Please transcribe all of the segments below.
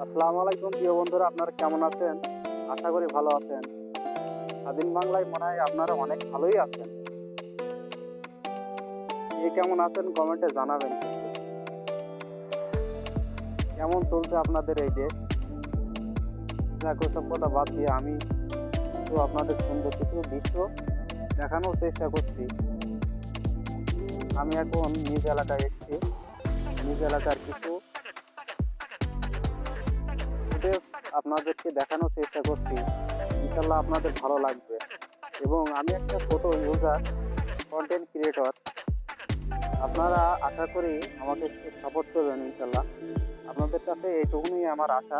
আসসালামু আলাইকুম প্রিয় বন্ধুরা, আপনারা কেমন আছেন? আশা করি ভালো আছেন। স্বাধীন বাংলায় মনে হয় আপনারা অনেক ভালোই আছেন। কে কেমন আছেন কমেন্টে জানাবেন কিন্তু। কেমন চলছে আপনাদের এই দেশ? সব কথা বাদ দিয়ে আমি তো আপনাদের সুন্দর কিছু দৃশ্য দেখানোর চেষ্টা করছি। আমি এখন নিজ এলাকায় এসেছি। নিজ এলাকার কিছু ফুটেজ আপনাদেরকে দেখানোর চেষ্টা করছি। ইনশাল্লাহ আপনাদের ভালো লাগবে। এবং আমি একটা ফটো ইউজার, কন্টেন্ট ক্রিয়েটর। আপনারা আশা করি আমাকে একটু সাপোর্ট করবেন ইনশাল্লাহ। আপনাদের কাছে এইটুকুনই আমার আশা।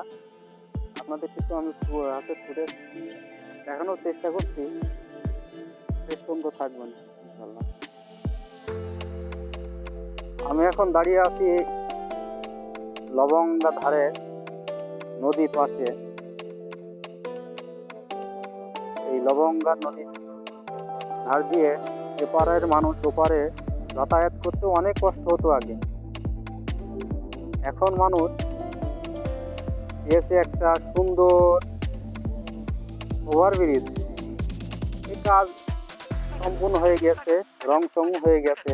আপনাদের কিছু আমি হাতে ফুটেজ দেখানোর চেষ্টা করছি। শেষ পর্যন্ত থাকবেন ইনশাল্লাহ। আমি এখন দাঁড়িয়ে আছি লবঙ্গা ধারে, নদীর পাশে। এই লবঙ্গা নদীর ধার দিয়ে এপারের মানুষ ওপারে যাতায়াত করতে অনেক কষ্ট হতো আগে। এখন মানুষ পেয়েছে একটা সুন্দর ওভারব্রিজ। এই কাজ সম্পূর্ণ হয়ে গেছে, রংচং হয়ে গেছে।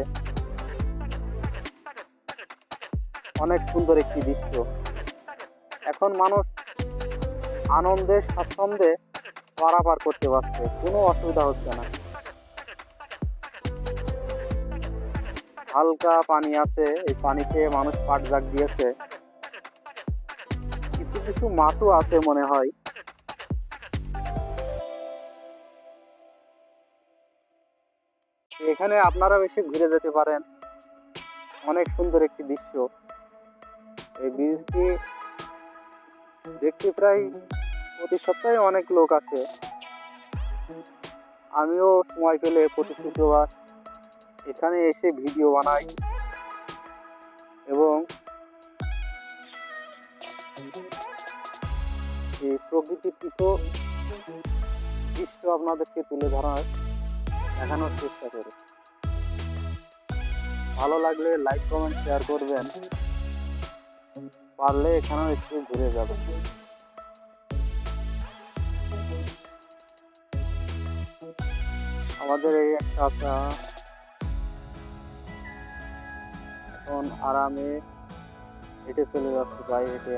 অনেক সুন্দর একটি দৃশ্য। এখন মানুষ আনন্দে স্বাচ্ছন্দ্যে পারাপার করতে পারছে, কোনো অসুবিধা হচ্ছে না। হালকা পানি আছে, এই পানি খেয়ে মানুষ পাট জাগ দিয়েছে। কিছু কিছু মাছও আছে মনে হয়। এখানে আপনারা এসে ঘুরে যেতে পারেন। অনেক সুন্দর একটি দৃশ্য। এই ব্রিজটি দেখতে প্রায় প্রতি সপ্তাহে অনেক লোক আসে। আমিও সময় পেলে প্রতি শুক্রবার এখানে এসে ভিডিও বানাই এবং এই প্রকৃতির কিছু দৃশ্য আপনাদেরকে তুলে ধরার দেখানোর চেষ্টা করি। ভালো লাগলে লাইক কমেন্ট শেয়ার করবেন। পারলে এখানেও একটু ঘুরে যাবেন। আমাদের এই একটা এখন আরামে হেঁটে চলে যাচ্ছে, গায়ে হেঁটে।